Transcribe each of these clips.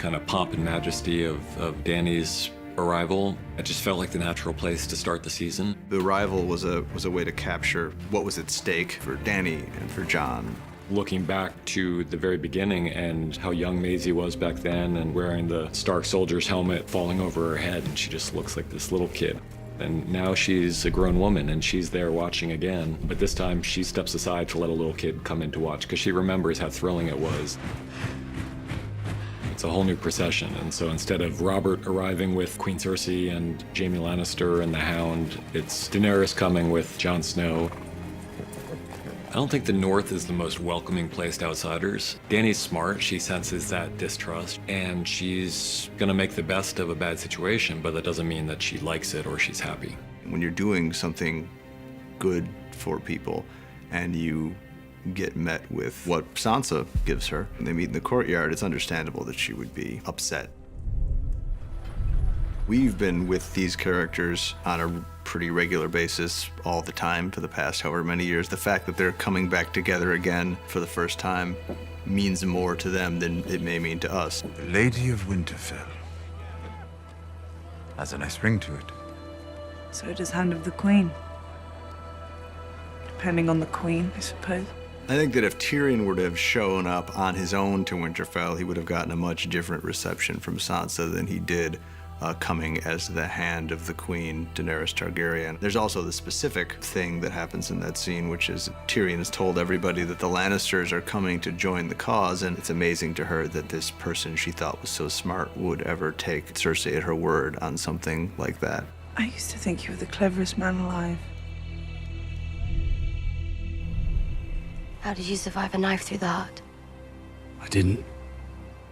kind of pomp and majesty of Dany's arrival. It just felt like the natural place to start the season. The arrival was a way to capture what was at stake for Dany and for Jon. Looking back to the very beginning and how young Maisie was back then and wearing the Stark soldier's helmet falling over her head, and she just looks like this little kid. And now she's a grown woman and she's there watching again, but this time she steps aside to let a little kid come in to watch because she remembers how thrilling it was. It's a whole new procession, and so instead of Robert arriving with Queen Cersei and Jaime Lannister and the Hound, it's Daenerys coming with Jon Snow. I don't think the North is the most welcoming place to outsiders. Dany's smart, she senses that distrust, and she's gonna make the best of a bad situation, but that doesn't mean that she likes it or she's happy. When you're doing something good for people and you get met with what Sansa gives her, and they meet in the courtyard, it's understandable that she would be upset. We've been with these characters on a pretty regular basis all the time for the past however many years. The fact that they're coming back together again for the first time means more to them than it may mean to us. The Lady of Winterfell has a nice ring to it. So does Hand of the Queen. Depending on the Queen, I suppose. I think that if Tyrion were to have shown up on his own to Winterfell, he would have gotten a much different reception from Sansa than he did coming as the Hand of the Queen, Daenerys Targaryen. There's also the specific thing that happens in that scene, which is Tyrion has told everybody that the Lannisters are coming to join the cause, and it's amazing to her that this person she thought was so smart would ever take Cersei at her word on something like that. I used to think you were the cleverest man alive. How did you survive a knife through the heart? I didn't.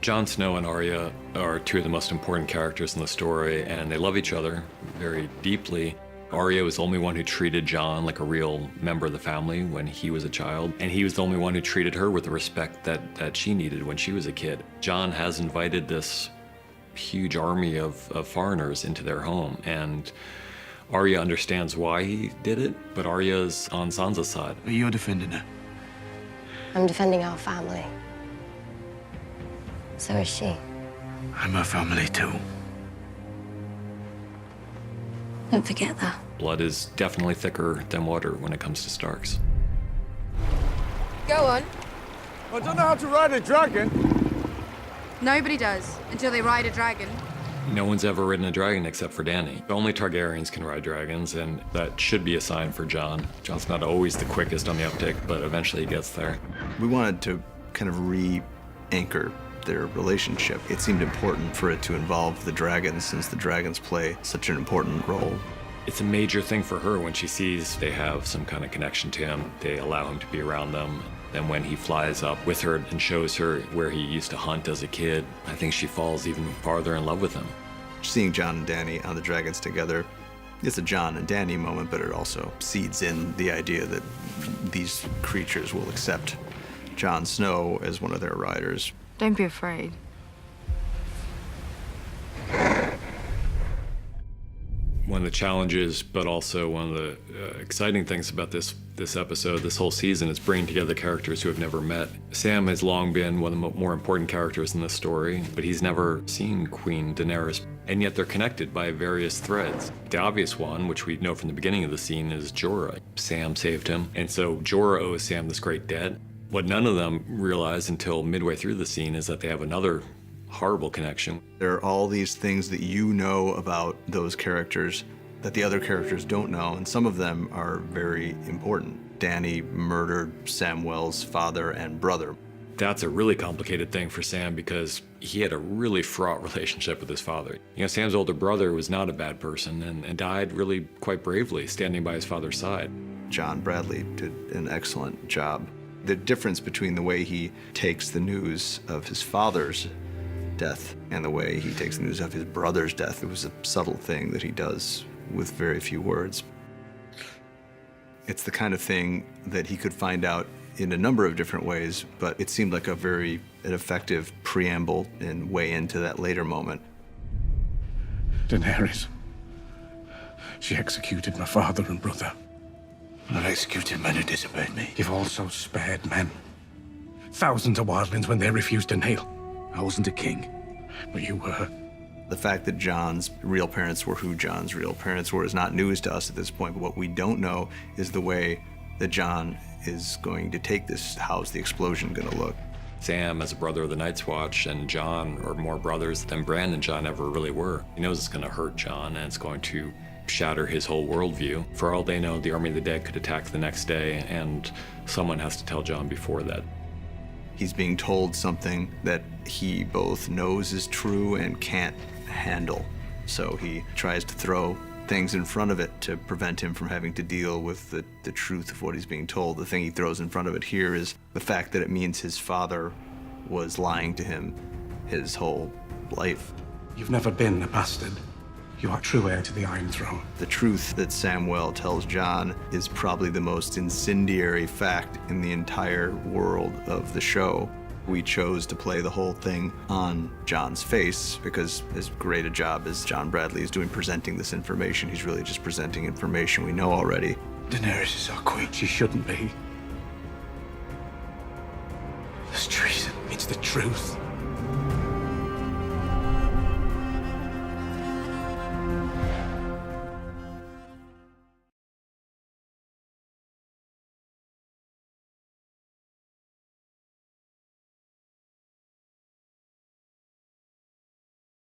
Jon Snow and Arya are two of the most important characters in the story, and they love each other very deeply. Arya was the only one who treated Jon like a real member of the family when he was a child, and he was the only one who treated her with the respect that she needed when she was a kid. Jon has invited this huge army of foreigners into their home, and Arya understands why he did it, but Arya's on Sansa's side. But you're defending her. I'm defending our family. So is she. I'm her family too. Don't forget that. Blood is definitely thicker than water when it comes to Starks. Go on. I don't know how to ride a dragon. Nobody does, until they ride a dragon. No one's ever ridden a dragon except for Dany. Only Targaryens can ride dragons, and that should be a sign for Jon. Jon's not always the quickest on the uptick, but eventually he gets there. We wanted to kind of re-anchor their relationship. It seemed important for it to involve the dragons, since the dragons play such an important role. It's a major thing for her when she sees they have some kind of connection to him. They allow him to be around them. And when he flies up with her and shows her where he used to hunt as a kid, I think she falls even farther in love with him. Seeing Jon and Dany on the dragons together, it's a Jon and Dany moment, but it also seeds in the idea that these creatures will accept Jon Snow as one of their riders. Don't be afraid. One of the challenges, but also one of the exciting things about this episode, this whole season, is bringing together characters who have never met. Sam has long been one of the more important characters in this story, but he's never seen Queen Daenerys, and yet they're connected by various threads. The obvious one, which we know from the beginning of the scene, is Jorah. Sam saved him, and so Jorah owes Sam this great debt. What none of them realize until midway through the scene is that they have another horrible connection. There are all these things that you know about those characters that the other characters don't know, and some of them are very important. Dany murdered Samwell's father and brother. That's a really complicated thing for Sam because he had a really fraught relationship with his father. You know, Sam's older brother was not a bad person and died really quite bravely, standing by his father's side. John Bradley did an excellent job. The difference between the way he takes the news of his father's death and the way he takes the news of his brother's death, it was a subtle thing that he does with very few words. It's the kind of thing that he could find out in a number of different ways, but it seemed like an effective preamble and way into that later moment. Daenerys. She executed my father and brother. I've executed men who disobeyed me. You've also spared men. Thousands of wildlings when they refused to kneel. I wasn't a king. But you were. The fact that John's real parents were who John's real parents were is not news to us at this point, but what we don't know is the way that John is going to take this. How's the explosion going to look? Sam, as a brother of the Night's Watch, and John are more brothers than Bran and John ever really were. He knows it's going to hurt John, and it's going to shatter his whole worldview. For all they know, the Army of the Dead could attack the next day, and someone has to tell John before that. He's being told something that he both knows is true and can't handle. So he tries to throw things in front of it to prevent him from having to deal with the truth of what he's being told. The thing he throws in front of it here is the fact that it means his father was lying to him his whole life. You've never been a bastard. You are true heir to the Iron Throne. The truth that Samwell tells John is probably the most incendiary fact in the entire world of the show. We chose to play the whole thing on John's face because as great a job as John Bradley is doing presenting this information, he's really just presenting information we know already. Daenerys is our queen. She shouldn't be. There's treason. It's the truth.